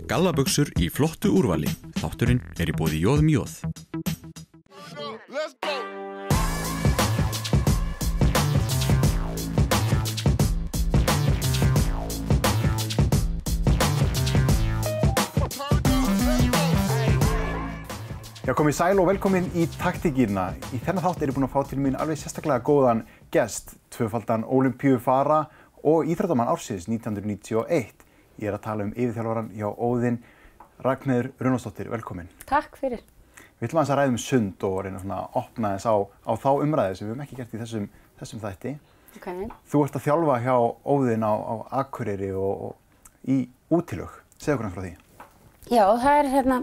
Gallabuxur í flottu úrvali. Þátturinn í boði Jóðum Jóð. Já, komið sæl og velkomin í taktíkina. Í þennan þátt ég búin að fá til mín alveg sérstaklega góðan gest, tvöfaldan ólympíufara og íþróttamann ársins 1991. Ég að tala yfirþjálfarann hjá Óðinn, Ragnheiður Runólfsdóttir, velkomin. Takk fyrir. Við ætlum aðeins að ræða sund og reyna svona að opna þess á þá umræðu sem við höfum ekki gert í þessum þætti. Okay. Þú ert að þjálfa hjá Óðinn á Akureyri og í útilög. Segðu okkur frá því. Já, það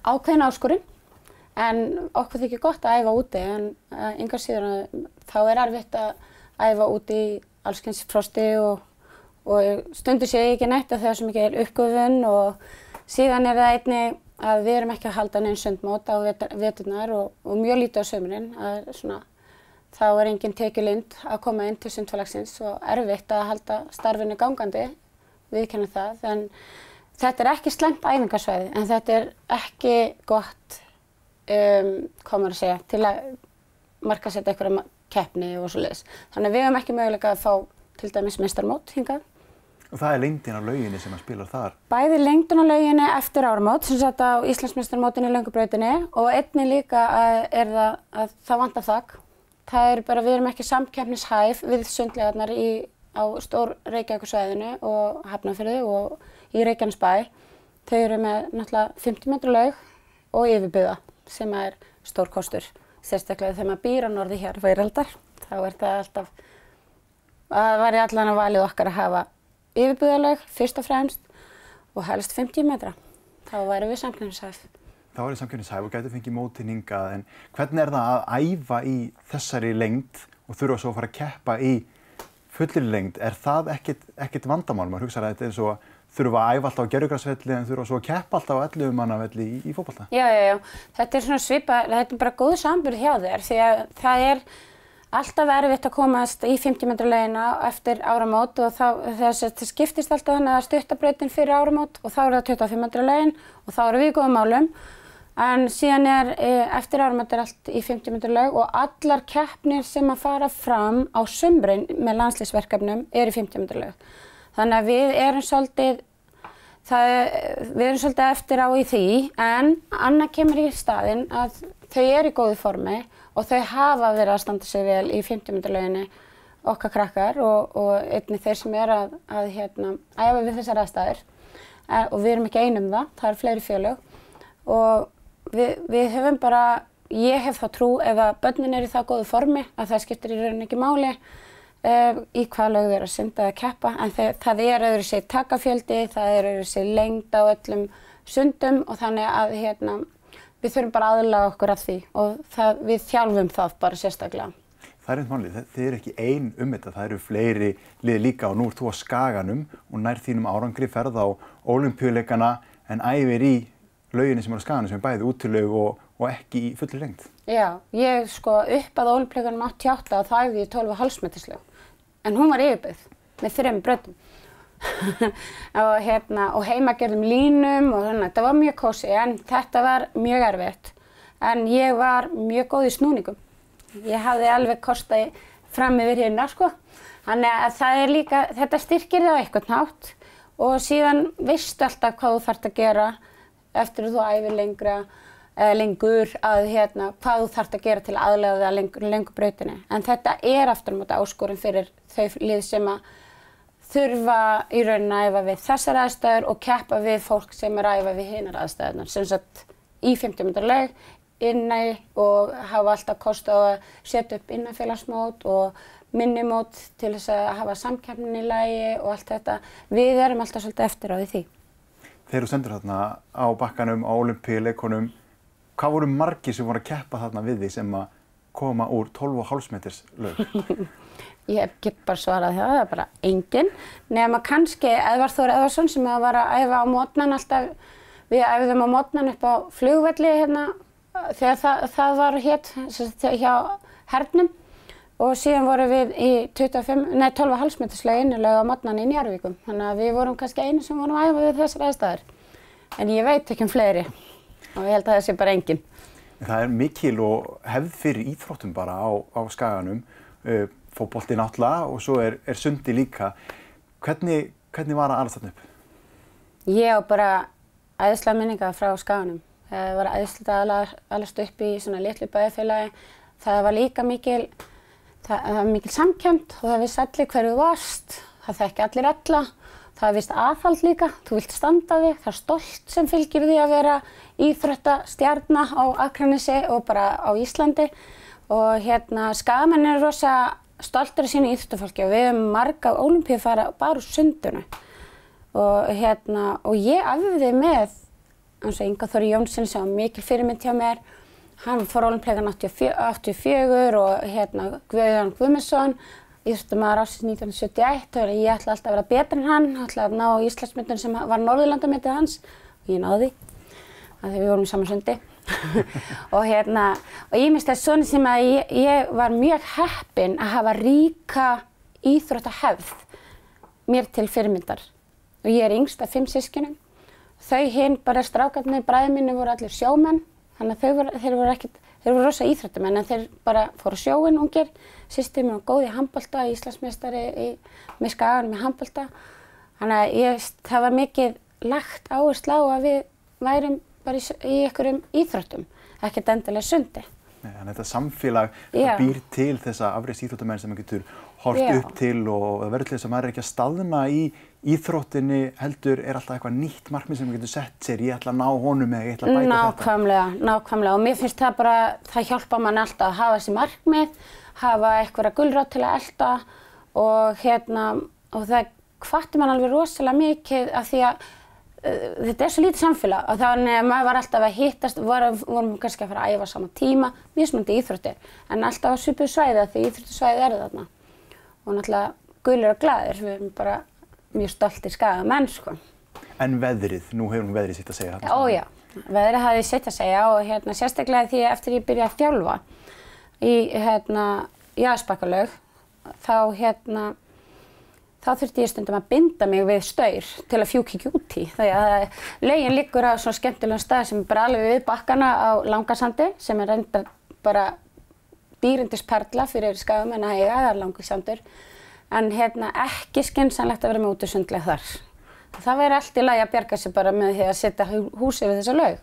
ákveðin áskorun. En okkur þykir gott að æfa úti, en engar síður þá erfitt að æfa úti í alls kyns frosti og stundu sé ég ekki neitt að það er svo mikil uppgufun og síðan það einnig að við erum ekki að halda nein sundmót á veturnar og mjög lítið á sumrin. Þá engin tekjulind að koma inn til sundfélagsins og erfitt að halda starfinu gangandi, viðurkenna það. En þetta ekki slæmt æfingasvæði, en þetta ekki gott til að markaðsetta einhverja keppni og svoleiðis. Þannig að við höfum ekki möguleika að fá til dæmis meistarmót hingað. Og það lengdin á lauginni sem að spilar þar? Bæði lengdin á lauginni eftir áramót, sem sagt á Íslandsmeistarmótinu í Löngubrautinni og einnig líka að það vantar þak. Það bara, við erum ekki samkeppnishæf við sundlaugarnar á stór Reykjavíkursvæðinu og Hafnarfirði og í Reykjanesbæ. Þau eru með náttúrulega 50 metra laug og yfirbyggða, sem stór kostur. Sérstaklega þegar maður býr á norði hér veraldar, þá það alltaf, það væri allan að valið okkar að hafa yfirbyggðarlaug fyrst og fremst og helst 50 metra. Þá væri við samkeppnishæf. Þá væri samkeppnishæf og gætu fengið mótin hingað, en hvernig það að æfa í þessari lengd og þurfa svo að fara að keppa í fullri lengd? Það ekkert vandamál? Maður hugsar að þetta svo þurfa að æfa alltaf á gervigrasvelli en þurfa svo að keppa alltaf á 11 manna velli í fótbolta. Já. Þetta svona svipað, þetta bara góð samanburður hjá þér því að það alltaf erfitt að komast í 50 metra laugina eftir áramót og það skiptist alltaf þannig að stuttabrautin fyrir áramót og þá það 25 metra laugin og þá við í góðum málum. En síðan eftir áramót allt í 50 metra laug og allar keppnir sem að fara fram á sumrin með landsliðsverkefnum í 50 metra laug. Þannig að við erum svolítið eftir á í því, en annað kemur í staðinn að þau eru í góðu formi og þau hafa verið að standa sig vel í 50 metra lauginni, okkar krakkar og einnig þeir sem að æfa við þessar aðstæður. Og við erum ekki ein það eru fleiri félög og við höfum bara, ég hef þá trú ef að börnin eru í það góðu formi að það skiptir í rauninni ekki máli. Í hvaða lög þau eru að synda að keppa, en það öðru sér takafjöldi, það öðru sér lengd á öllum sundum og þannig að við þurfum bara aðlaga okkur af því og við þjálfum það bara sérstaklega. Það einmitt málið, þið eru ekki ein þetta, það eru fleiri lið líka og nú ert þú á Skaganum og nær þínum árangri ferð á Ólympíuleikana en æfir í lauginni sem á Skaganum sem bæði útilaug og ekki í fullri lengd. Já, ég upp að Ólympíuleikunum 88 og þá æfði ég 12,5 meterslaug. En hún var yfirbyggð með 3 brautum og heimagerðum línum og þannig. Þetta var mjög kósí en þetta var mjög erfitt. En ég var mjög góð í snúningum. Ég hafði alveg kostað fram yfir hérna, Þannig að það líka, þetta styrkir þig á einhvern hátt og síðan veistu alltaf hvað þú þarft að gera eftir að þú æfir lengur að hvað þú þarft að gera til að aðlaga það lengur brautinni. En þetta aftur á móti áskorun fyrir þau lið sem að þurfa í rauninni að æfa við þessar aðstæður og keppa við fólk sem að æfa við hinar aðstæðurnar. Sem sagt í 50 metra laug inni og hafa alltaf kost á að setja upp innanfélagsmót og minnimót til þess að hafa samkeppnin í lagi og allt þetta. Við erum alltaf svolítið eftir á því. Þegar þú sendur þarna á bakkanum á Ólympíuleikunum, hvað voru margir sem voru að keppa þarna við því sem að koma úr 12,5 meters laug? Ég get bara svarað það er bara enginn. Nema kannski Eðvarð Þór Eðvarðsson sem var að æfa á mótnan alltaf. Við æfðum á mótnan upp á flugvelli þegar það var hjá hernum. Og síðan vorum við í 12,5 meters laug innilega á mótnan í Njarðvíkum. Þannig að við vorum kannski einu sem vorum að æfa við þessar aðstæður. en ég veit ekki fleiri og ég held að það sé bara engin. Það mikil og hefð fyrir íþróttum bara á Skaganum, fótbolti náttúrulega og svo sundi líka. Hvernig var að alast þarna upp? Ég á bara æðislega minningar frá Skaganum. Það var æðislega að alast upp í svona litlu bæjarfélagi. Það var líka mikil samkennd og það vissi allir hver þú varst. Það þekki allir alla. Það vissi aðhald líka. Þú vilt standa þig. Það stolt sem fylgir því að vera íþróttastjarna á Akranesi og bara á Íslandi. Og Skagamenn rosa stoltir af sínu íþróttafólki og við höfum marga ólympíufara bara úr sundinu. Og ég æfði með eins og Inga Þór Jónsson sem var mikil fyrirmynd hjá mér. Hann fór ólympíuleikann 84 og Guðjón Guðmundsson, íþróttamaður ársins 1971 og ég ætlaði alltaf að vera betri en hann, ætlaði að ná Íslandsmetinu sem var Norðurlandametið hans og ég náði af því við vorum í sama sundi. og ýmislegt svona sem að ég var mjög heppin að hafa ríka íþróttahefð mér til fyrirmyndar og ég yngst af 5 systkinum. Þau hinn bara strákarnir, bræður mínir voru allir sjómenn, þannig að þeir voru rosa íþróttamenn en þeir bara fóru á sjóinn ungir. Systir mér var góð í handbolta, Íslandsmeistari með Skaganum í handbolta. Þannig að það var mikið lagt áherslu á að við værum bara í einhverjum íþróttum, ekkert endilega sundi. Nei, en þetta samfélag það býr til þessa afreksíþróttamenn sem maður getur horft upp til og það verður til þess að maður ekki að staðna í íþróttinni heldur alltaf eitthvað nýtt markmið sem maður getur sett sér, ég ætla að ná honum eða ég ætla að bæta þetta. Nákvæmlega og mér finnst það bara, það hjálpa mann alltaf að hafa þessi markmið, hafa einhverja gulrót til að elta og það hvatti mann alveg rosalega mikið af því að þetta svo lítið samfélag og þannig að maður var alltaf að hittast, vorum kannski að fara að æfa sama tíma, mismunandi íþróttir, en alltaf á svipuðu svæði því íþróttasvæði þarna. Og náttúrulega gulir og glaðir, við erum bara mjög stoltir Skagamenn, sko. En veðrið, nú hefur veðrið sitt að segja. Já, veðrið hafði sitt að segja og sérstaklega því eftir ég byrjaði að þjálfa í Jaðarsbakkalaug, þá þurfti ég stundum að binda mig við staur til að fjúka ekki út í. Þegar laugin liggur á svona skemmtilegum stað sem bara alveg við bakkana á Langasandi sem reyndar bara dýrindisperla fyrir Skagamenn að eiga, það Langasandur. En ekki skynsamlegt að vera með útisundlaug þar. Það væri allt í lagi að bjarga sig bara með því að setja hús yfir þessa laug.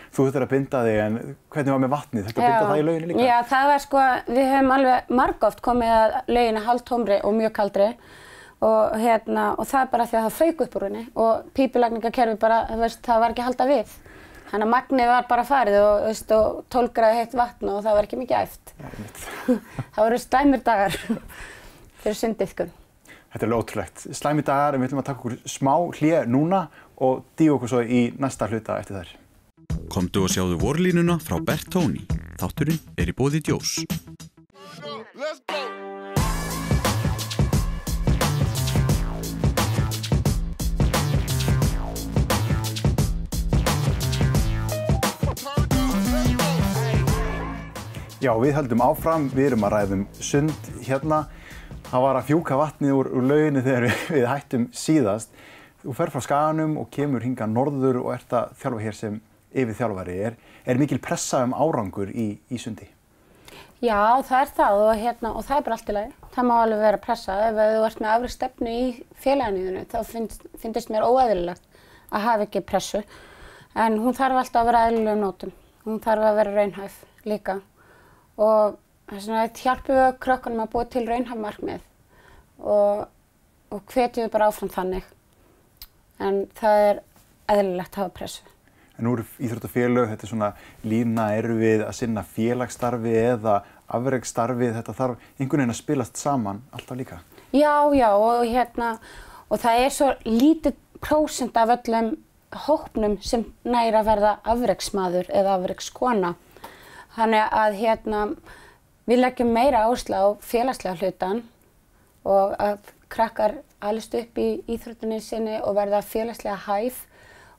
Þú þurftir að binda þig, en hvernig var með vatnið? Þurftir að binda það í lauginni líka? Já, það var við höfum alveg margoft komið að lauginni hálftómri og mjög kaldri. Og það er bara því að það fauk upp úr henni og pípulagningakerfi bara, það var ekki að halda við. Þannig að magnið var bara farið og 12 gráðu heitt vatn og það var ekki mikið æft. Það voru slæmir dagar fyrir sundiðkun. Þetta er alveg ótrúlegt. Slæmir dagar, en við ætlum að taka okkur smá hlé núna og dýfa okkur svo í næsta hluta eftir þær. Komdu og sjáðu vorlínuna frá Bertoni. Þátturinn í boði Djós. Já, við höldum áfram, við erum að ræða sund hérna. Það var að fjúka vatnið úr lauginni þegar við hættum síðast. Þú fer frá Skaganum og kemur hingað norður og ert að þjálfa hér sem yfirþjálfari. Er mikil pressa árangur í sundi? Já, það er það og það er bara allt í lagi. Það má alveg vera pressa. Ef þú ert með afreksstefnu í félaginu þá finnst mér óeðlilegt að hafa ekki pressu. En hún þarf alltaf að vera eðlilegum nótum. Hún þarf að vera raunhæf líka. Og þess hjálpum við krökkunum að búa til raunhæf markmið og hvetjum við bara áfram þannig. En það er eðlilegt að hafa pressu. En nú eru íþróttafélög, þetta er svona lína við að sinna félagsstarfi eða afreksstarfi, þetta þarf einhvern veginn að spilast saman alltaf líka. Já, og það er svo lítið prósent af öllum hópnum sem næra að verða afrekksmaður eða afrekkskona. Þannig að við leggjum meira áherslu á félagslega hlutan og að krakkar alist upp í íþróttinni sinni og verða félagslega hæf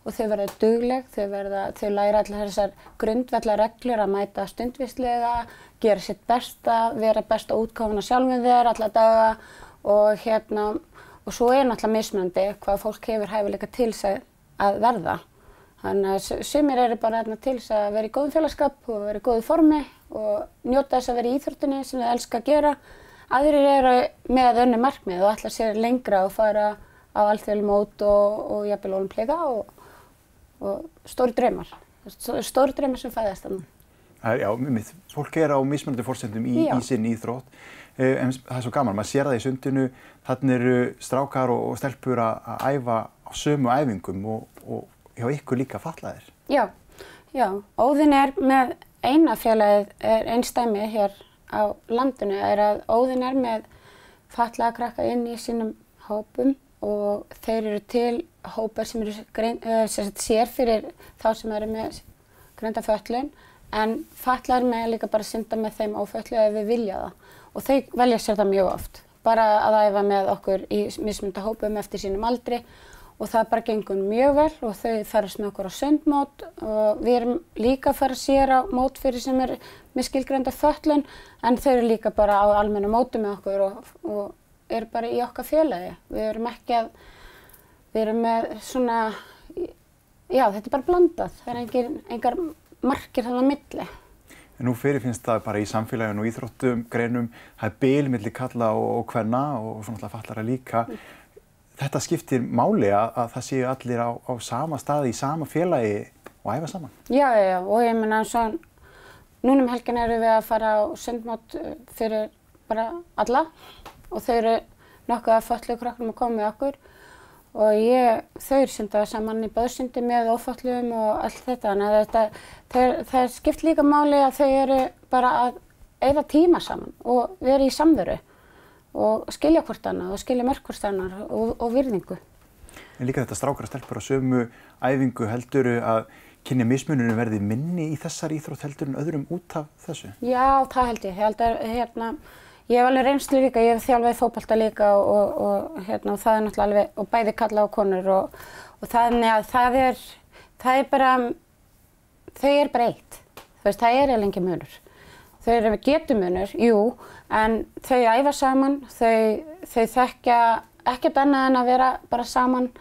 og þau verða dugleg, þau læra allar þessar grundvallarreglur að mæta stundvíslega, gera sitt besta, vera besta útgáfan af sjálfum þér alla daga og svo er náttúrulega mismunandi hvað fólk hefur hæfileika til sig að verða. Þannig að sumir eru bara þarna til þess að vera í góðum félagsskap og vera í góðu formi og njóta þess að vera í íþróttinni sem þau elska að gera. Aðrir eru með önnur markmið og ætla sér lengra og fara á alþjóðleg mót og jafnvel ólympíuleika og stóri draumar. Stóri draumar sem fæðast þarna. Já, fólk á mismunandi forsendum í sinni íþrótt. En það svo gaman, maður sér það í sundinu, þarna eru strákar og stelpur að æfa á sömu æfingum og hjá ykkur líka fatlaðir. Já. Óðinn með eina félagið einsdæmi hér á landinu að Óðinn með fatlaða krakka inn í sínum hópum og þeir eru til hópar sem eru sér fyrir þá sem eru með greinda fötlun en fatlaðir með líka bara synda með þeim ófötlu ef við vilja það. Og þau velja sér það mjög oft, bara að æfa með okkur í mismunandi hópum eftir sínum aldri og það bara gengur mjög vel og þau farast með okkur á sundmót og við erum líka að fara sér á mót fyrir sem er með skilgreinda fötlun en þau eru líka bara á almennu mótum með okkur og eru bara í okkar félagi. Við erum með svona, já þetta er bara blandað, það er engar markir þarna á milli. En nú fyrirfinnst það bara í samfélaginu og íþróttum, greinum, það er bil milli kalla og kvenna og svona alltaf fallara líka. Þetta skiptir máli að það séu allir á sama staði í sama félagi og æfa saman. Já, og ég meina svo, núna helgin erum við að fara á sundmót fyrir bara alla og þau eru nokkuð að fötluðu krakkanum að koma með okkur og þau synda saman í báðsundi með ófötluðum og allt þetta. Þannig að það skipt líka máli að þau eru bara að eyða tíma saman og vera í samveru og skilja hvort annað og skilja mörk hvort annað og virðingu. En líka þetta strákar og stelpur á sömu æfingu heldurðu að kynja mismunurinn verði minni í þessari íþrótt heldur en öðrum út af þessu? Já, það held ég. Ég hef alveg reynslu líka, ég hef þjálfað fótbolta líka og það er náttúrulega alveg, og bæði kalla og konur og þannig að það er bara, þau er bara eitt. Þú veist, það er lengi munur. Þau eru getumunur, jú, en þau æfa saman, þau þekkja ekkert annað en að vera bara saman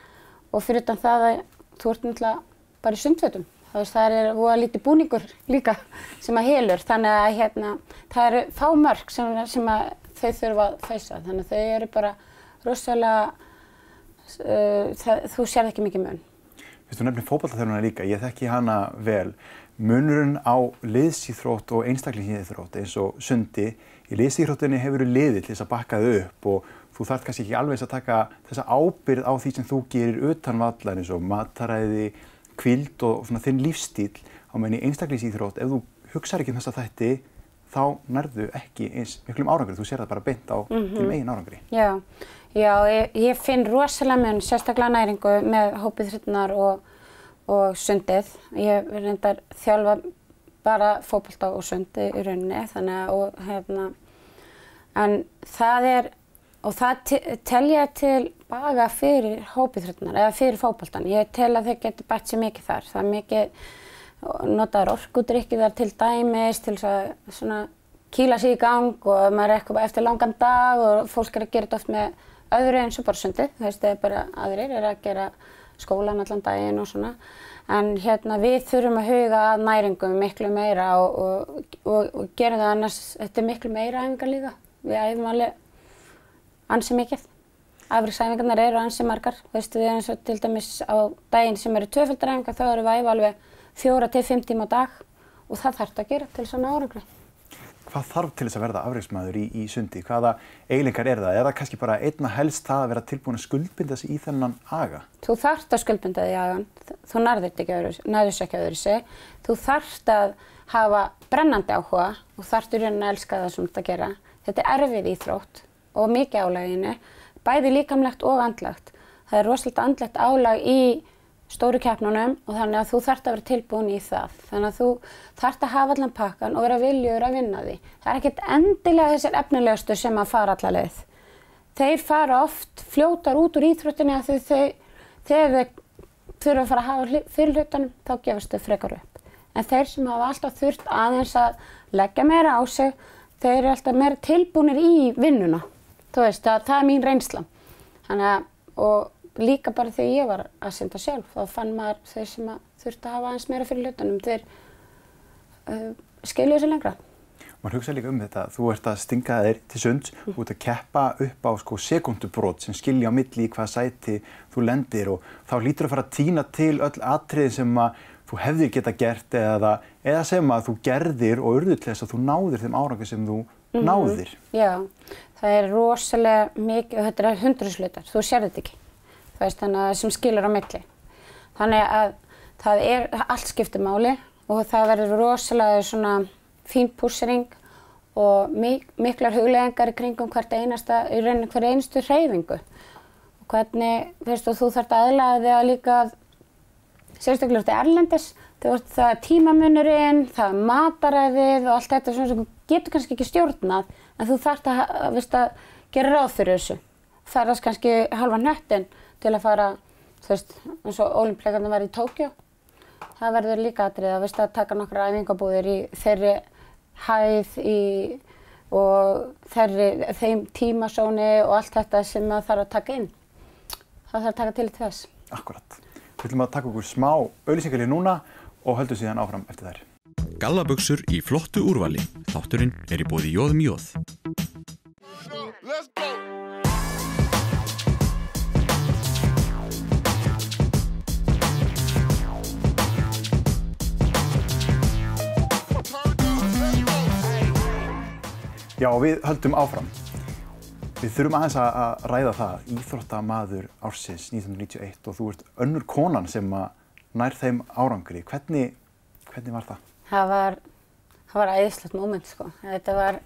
og fyrir utan það að þú ert náttúrulega bara í sundfötum. Það er voða lítið búningur líka sem að helur, þannig að það eru fá mörk sem að þau þurfa að feysa. Þannig að þau eru bara rosalega, þú sérð ekki mikið mun. Þú nefnir fótboltaþjálfarana líka, ég þekki hana vel. Munurinn á liðsíþrótt og einstaklingsíþrótt eins og sundi. Í liðsíþróttinni hefurðu liðið til þess að bakka þau upp og þú þarft kannski ekki alveg að taka þessa ábyrgð á því sem þú gerir utan vallar eins og mataræði, hvíld og svona þinn lífsstíl á meðan í einstaklingsíþrótt. Ef þú hugsar ekki þessa þætti þá nærðu ekki eins miklum árangri. Þú sér það bara beint á þínum eigin árangri. Já, ég finn rosalega mun sérstaklega næringu með hópíþróttirnar og sundið. Ég reyndar þjálfa bara fótbolta og sundi í rauninni, þannig en það tel ég til baga fyrir hópíþróttirnar eða fyrir fótboltan. Ég tel að þau geti bætt sér mikið þar. Það er mikið notaður orkudrykki þar til dæmis til að svona kýla sig í gang og maður er eitthvað eftir langan dag og fólk er að gera þetta oft með öðru eins og bara sundið. Þú veist, það er bara aðrir er að gera skólan allan daginn og svona. En við þurfum að huga að næringum miklu meira og gera það annars, þetta er miklu meira æfingar líka. Við æfum alveg ansi mikið. Afreksæfingarnar eru ansi margar. Veistu, við eins og til dæmis á daginn sem eru tvöfaldaræfingar þá erum við að æfa alveg 4 til 5 tíma á dag og það þarf að gera til svona árangri. Hvað þarf til þess að verða afreksmaður í sundi? Hvaða eiginleikar er það? Er það kannski bara einna helst það að vera tilbúin að skuldbinda sig í þennan aga? Þú þarft að skuldbinda þig í agan. Þú nærður ekki öðruvísi. Þú þarft að hafa brennandi áhuga og þarft í rauninni að elska það sem þú ert að gera. Þetta er erfið íþrótt og mikið álag í henni, bæði líkamlegt og andlegt. Það er rosalega andlegt álag í stóru keppnunum og þannig að þú þarft að vera tilbúin í það. Þannig að þú þarft að hafa allan pakkan og vera viljugur að vinna því. Það er ekkert endilega þessir efnilegustu sem að fara alla leið. Þeir fara oft fljótar út úr íþróttinni að þegar þeir þurfa að fara að hafa fyrir hlutunum þá gefast þau frekar upp. En þeir sem hafa alltaf þurft aðeins að leggja meira á sig, þeir eru alltaf meira tilbúnir í vinnuna. Þú veist, það er mín reynsla. Þannig að, og líka bara þegar ég var að synda sjálf, þá fann maður þeir sem þurftu að hafa aðeins meira fyrir hlutunum, þeir skiluðu sér lengra. Maður hugsa líka þetta, þú ert að stinga þér til sunds, þú ert að keppa upp á sekúndubrot sem skilja á milli í hvaða sæti þú lendir og þá hlýtur að fara að tína til öll atriði sem að þú hefðir geta gert eða sem að þú gerðir og urðu til þess að þú náðir þeim árangri sem þú náðir. Já, það rosalega mikið og þetta hundruðshlutar, þú sér þetta ekki. Það veist þannig að sem skilur á milli. Þannig að það allt skiptir máli og það verður rosalega svona fín pússering og miklar hugleiðingar í kringum í rauninni hver einustu hreyfingu. Og hvernig, þú þarft að aðlaga þig að líka, sérstaklega þetta erlendis, það er tímamunurinn, það er mataræðið og allt þetta sem þú getur kannski ekki stjórnað, en þú þarft að gera ráð fyrir þessu. Ferðast kannski halva hnöttinn til að fara, eins og Ólympíuleikarnir var í Tókjó. Það verður líka atriði að taka nokkrar æfingabúðir í þeirri hæð og þeim tímasóni og allt þetta sem það þarf að taka inn. Það þarf að taka til þess. Akkurat. Við ætlum að taka okkur smá auglýsingar núna og höldum síðan áfram eftir þær. Gallabuxur í flottu úrvali. Þátturinn í boði Jóð. Já, við höldum áfram. Við þurfum aðeins að ræða það, íþróttamaður ársins 1991 og þú ert önnur konan sem nær þeim árangri. Hvernig var það? Það var æðislegt moment, sko. Þetta var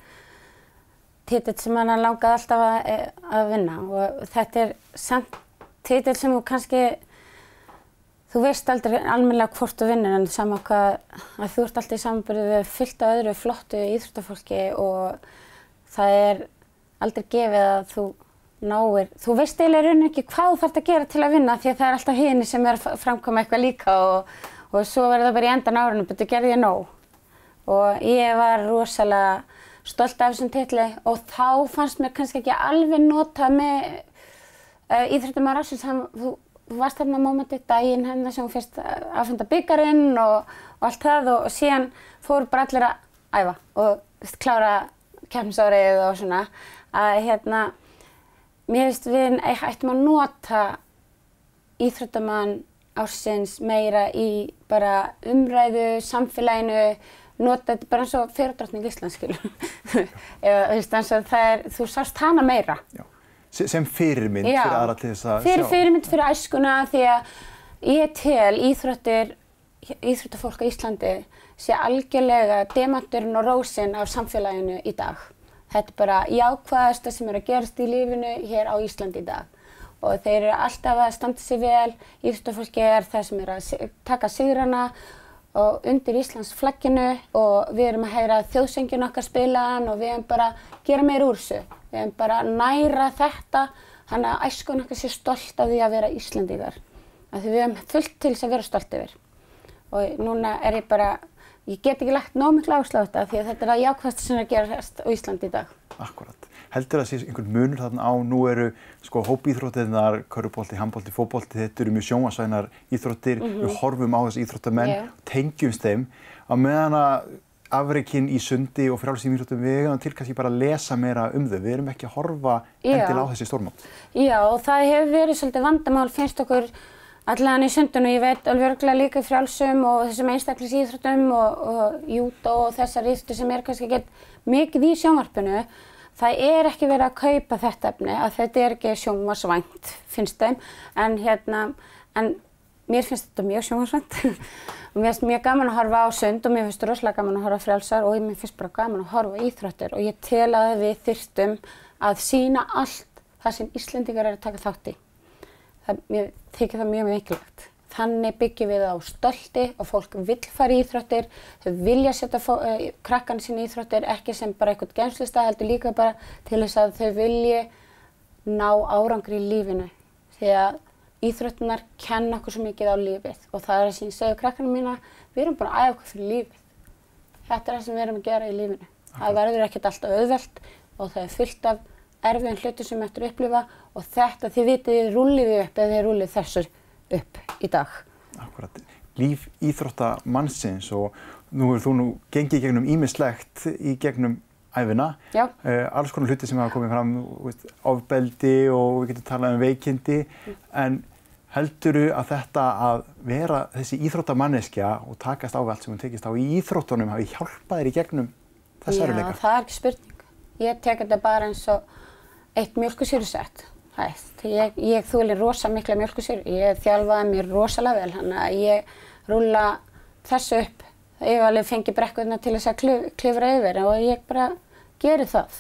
titill sem hann langaði alltaf að vinna og þetta samt titill sem þú kannski, þú veist aldrei almennilega hvort þú vinnur en sama hvað, að þú ert alltaf í samanburði við fullt af öðru flottu íþróttafólki og það aldrei gefið að þú veist eiginlega í rauninni ekki hvað þú þarft að gera til að vinna því að það alltaf hinir sem að framkoma eitthvað líka og svo verður það bara í endan árinu, betur gerði ég nóg. Og ég var rosalega stolt af þessum titli og þá fannst mér kannski ekki alveg nota með íþróttamaður ársins, þú varst þarna mómentið daginn hennar sem hún fyrst afhenda bikarinn og allt það og síðan fóru bara allir að æfa og klára keppnisárið og svona að mér finnst við ættum að nota íþróttamann ársins meira í bara umræðu, samfélaginu, nota þetta bara eins og fegurðardrottning Íslands, skilur. Eins og þú sást hana meira. Já. Sem fyrirmynd fyrir aðra til þess að sjá. Fyrirmynd fyrir æskuna því að ég tel íþróttafólk á Íslandi sé algjörlega demanturinn og rósin af samfélaginu í dag. Þetta bara jákvæðasta sem að gerast í lífinu hér á Íslandi í dag. Og þeir alltaf að standa sig vel, íþróttafólki það sem að taka sigrana og undir Íslands flagginu og við erum að heyra þjóðsönginn okkar spilaðan og við erum bara að gera meira úr þessu. Við erum bara að næra þetta, þannig að æskun okkar sé stolt af því að vera Íslendingar. Af því við erum fullt til þess að vera stolt yfir. Og núna ég get ekki lagt nóg miklu áherslu á þetta því að þetta að jákvæðasta sem að gerast á Íslandi í dag. Akkurat. Heldur það sé einhvern munur þarna á, nú eru hópíþróttirnar, körfubolti, handbolti, fótbolti, þetta eru mjög sjónvarpsvænar íþróttir, við horfum á þessi íþróttamenn, tengjumst þeim, á meðan að afrekin í sundi og frjálsum íþróttum við eigum til kannski bara að lesa meira þau, við erum ekki að horfa endilega á þessi stórmót. Já, og það hefur verið svolítið vandamál, finnst okkur allan í sundinu, ég veit alveg örugglega líka í frjálsum og þessum einstaklingsíþróttum og júdó og þessar íþróttir sem kannski ekki mikið í sjónvarpinu. Það ekki verið að kaupa þetta efni, að þetta ekki sjónvarpsvænt, finnst þeim, en mér finnst þetta mjög sjónvarpsvænt. Og mér finnst mjög gaman að horfa á sund og mér finnst rosalega gaman að horfa á frjálsar og mér finnst bara gaman að horfa á íþróttir og ég tel að við þyrftum að sýna allt það sem Íslendingar að taka þátt í. Mér þykir það mjög mikilvægt. Þannig byggjum við á stolti og fólk vill fara í íþróttir, þau vilja setja krakkana sína í íþróttir, ekki sem bara eitthvað geymslustað, heldur líka bara til þess að þau vilji ná árangri í lífinu. Því að íþróttirnar kenna okkur svo mikið á lífið og það sem ég segi krakkana mína, við erum bara að æfa okkur fyrir lífið. Þetta það sem við erum að gera í lífinu. Það verður ekkert alltaf auðvelt og það fullt af erfiðum hlutum sem eftir að upplifa og þetta þið vitið þið rúllið við upp eða þið rúllið þessu upp í dag. Akkurat. Líf íþróttamannsins og nú hefur þú gengið gegnum ýmislegt í gegnum ævina. Já. Alls konar hluti sem hafa komið fram, ofbeldi og við getum talað veikindi, en heldurðu að þetta að vera þessi íþróttamanneskja og takast á allt sem hún tekist á í íþróttunum hafi hjálpað þér í gegnum þessa erfiðleika? Já, það er ekki spurning. Ég tek þetta bara eins og eitt mjólkursýrusett. Ég þoli rosa mikla mjólkursýru. Ég þjálfaði mér rosalega vel, þannig að ég rúlla þessu upp. Ég alveg fengi brekkurna til þess að klifra yfir og ég bara geri það.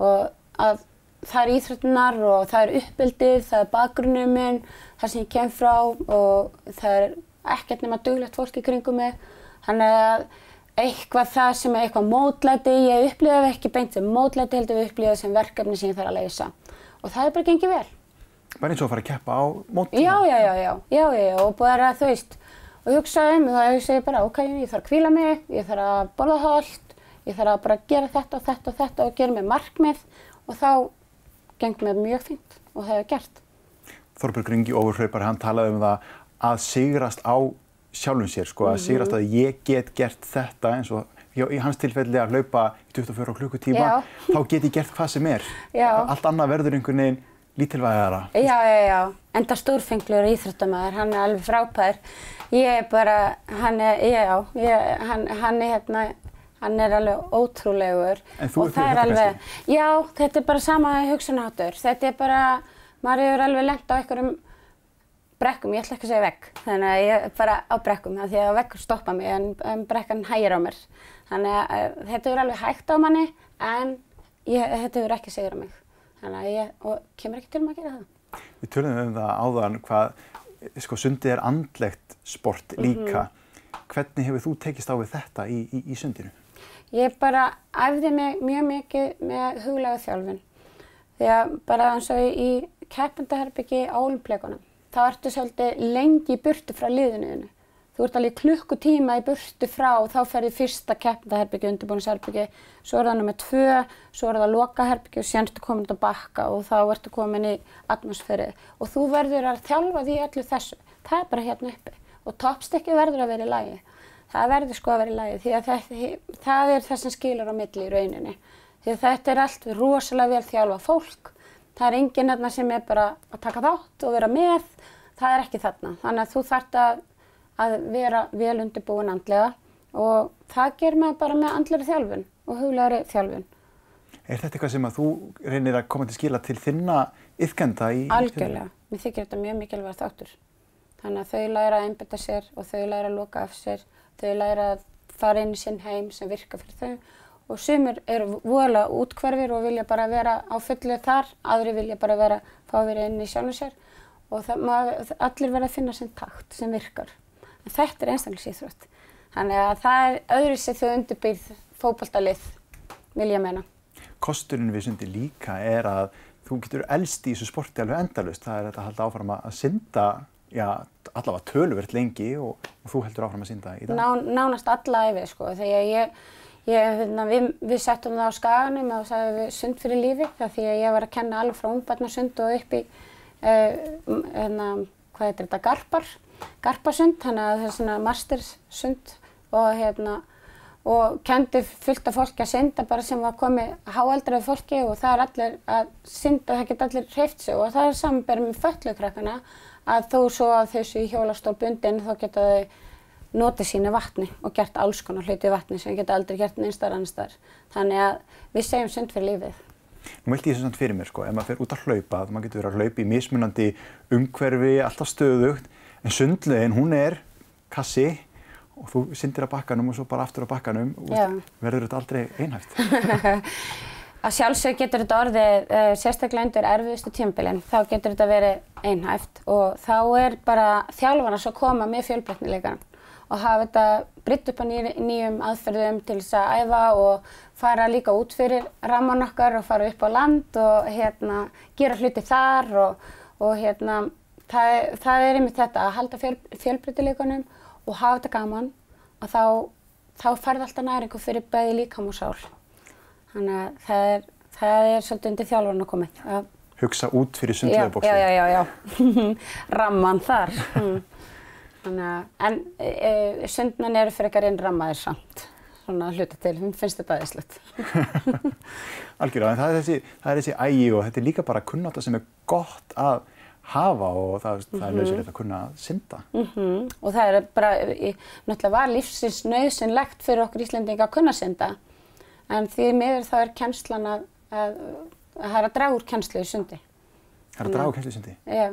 Og að það er íþróttunar og það er uppbyldið, það er bakgrunnur minn, það sem ég kem frá og það er ekkert nema duglegt fólk í kringum mig. Þannig að eitthvað það sem er eitthvað mótlæti, ég upplifa ekki beint sem mótlæti, heldur við upplifa sem verkefni sem ég þarf að leysa. Og það er bara gengið vel. Bara eins og að fara að keppa á móti? Já, og bara þú veist, og hugsaði það, ég bara, ok, ég þarf að hvíla mig, ég þarf að borða hollt, ég þarf að bara gera þetta og þetta og þetta og gera mér markmið og þá gengur mér mjög fínt og það hefur gert. Þorbjörg Ingi ofurhlaupari, hann talaði það að sigrast á sjálfum sér, sko, að sigrast að ég get gert þetta eins og í hans tilfelli að hlaupa í 24 klukkutíma, þá get ég gert hvað sem er. Allt annað verður einhvern veginn lítilvægara. Já, enda stórfenglegur íþróttamaður, hann er alveg frábær. Ég er bara, hann er alveg ótrúlegur. En þú ert fyrir þetta kannski? Já, þetta er bara sama hugsunarháttur. Þetta er bara, maður hefur alveg lent á einhverjum brekkum, ég ætla ekki að segja vegg, þannig að ég er bara á brekkum, því að veggur stoppa mig en brekkan hægir á mér. Þannig að þetta er alveg hægt á manni, en þetta hefur ekki sigur á mig. Þannig að og kemur ekki til að gera það. Við töluðum það áðan hvað, sundið er andlegt sport líka. Hvernig hefur þú tekist á við þetta í sundinu? Ég bara æfði mig mjög mikið með huglæga þjálfun. Því að bara eins og í keppendaherbergi á Ólympíuleikunum, þá ertu svolítið lengi í burtu frá liðinu þínu. Þú ert alveg klukkutíma í burtu frá og þá ferði fyrsta keppendaherbergi, undirbúningsherbergi, svo er það nummer 2, svo er það lokaherbergi og síðan ertu komin út á bakka og þá ertu komin í atmosfærið. Og þú verður að þjálfa því öllu þessu. Það er bara hérna uppi. Og toppstykkið verður að vera í lagi. Það verður sko að vera í lagi því að það er það sem skilur á milli í rauninni. Því að þetta er allt rosalega vel þjálfað fólk. Það er enginn þarna sem er bara að taka þátt og vera með. Það er ekki þarna. Þannig að þú þarft að vera vel undirbúin andlega og það gerir maður bara með andlegri þjálfun og huglegri þjálfun. Er þetta eitthvað sem að þú reynir að koma til skila til þinna iðkenda í? Algjörlega. Mér þykir þetta mjög mikilvægur þáttur. Þannig að þau læra að einbeita sér og þau læra að loka af sér. Þau læra að fara inn í sinn heim sem virkar fyrir þau. Og sumir eru voðalega útkverfir og vilja bara vera á fullu þar. Aðrir vilja bara fá verið inn í sjálfum sér. Og allir verða að finna sinn takt sem virkar. En þetta er einstaklingsíþrótt. Þannig að það er öðruvísi þau undirbýrð fótboltalið, vil ég meina. Kosturinn við sundi líka er að þú getur elst í þessu sporti alveg endalaust. Það er þetta að halda áfram að synda, allavega töluvert lengi og þú heldur áfram að synda í dag. Nánast alla ævi, sko. Þegar við settum það á Skaganum og sagði við sund fyrir lífi, því að ég var að kenna alveg frá ungbarnasund og upp í, hvað heitir þetta, Garpasund, þannig að það er svona mastersund og kendi fullt af fólki að synda bara sem var komið háaldraðu fólki og það er allir að synda, það geta allir hreyft sig og það er samanber með fötlukrakkana að þó svo að þau séu í hjólastól bundin þá geta þau notið sínu vatni og gert alls konar hluti í vatni sem geta aldrei gert neins staðar annars staðar. Þannig að við segjum sund fyrir lífið. Nú velti ég þessu samt fyrir mér, ef maður fer út að hlaupa, maður getur verið að hlaupa í mismunandi umhverfi, alltaf stöðugt, en sundlaugin, hún er kassi og þú syndir á bakkanum og svo bara aftur á bakkanum og verður þetta aldrei einhæft. Að sjálfsög getur þetta orðið, sérstaklega undir erfiðustu tímabilin, þá getur þetta verið einhæft og þá er bara þjálfarans að koma með fjölbreytnileikann og hafa þetta brytt upp á nýjum aðferðum til þess að æfa og fara líka út fyrir ramman okkar og fara upp á land og gera hluti þar og það er einmitt þetta að halda fjölbreytileikunum og hafa þetta gaman og þá færðu alltaf næringu fyrir bæði líkam og sál. Þannig að það það svolítið undir þjálfarna komið. Hugsa út fyrir sundlaugaboxið. Já. Ramman þar. En sundmenn eru frekar innrammaðir samt. Svona hluta til, finnst þetta aðeinslegt. Algjörlega, en það þessi agi og þetta líka bara kunnátta sem gott að hafa og það nauðsynlegt að kunna synda. Og það bara, náttúrulega var lífsins nauðsynlegt fyrir okkur Íslendinga að kunna synda. En því miður þá kennslan að draga úr kennslu í sundi. Það að draga úr kennslu í sundi? Já,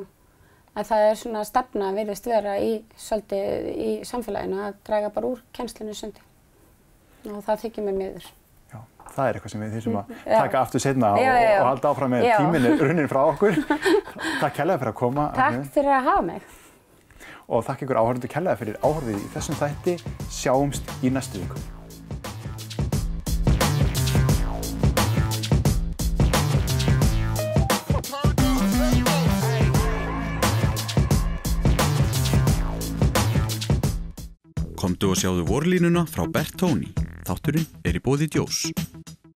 að það svona stefna virðist vera svolítið í samfélaginu að draga bara úr kennslunni í sundi. Og það þykir mér miður. Já, það eitthvað sem við þurfum að taka aftur seinna og halda áfram með tíminn runnin frá okkur. Takk kærlega fyrir að koma. Takk fyrir að hafa mig. Og takk ykkur áhorfendur kærlega fyrir áhorfið í þessum þætti. Sjáumst í næstu viku. Komdu og sjáðu vorlínuna frá Bertoni. Þátturinn í boði Djós.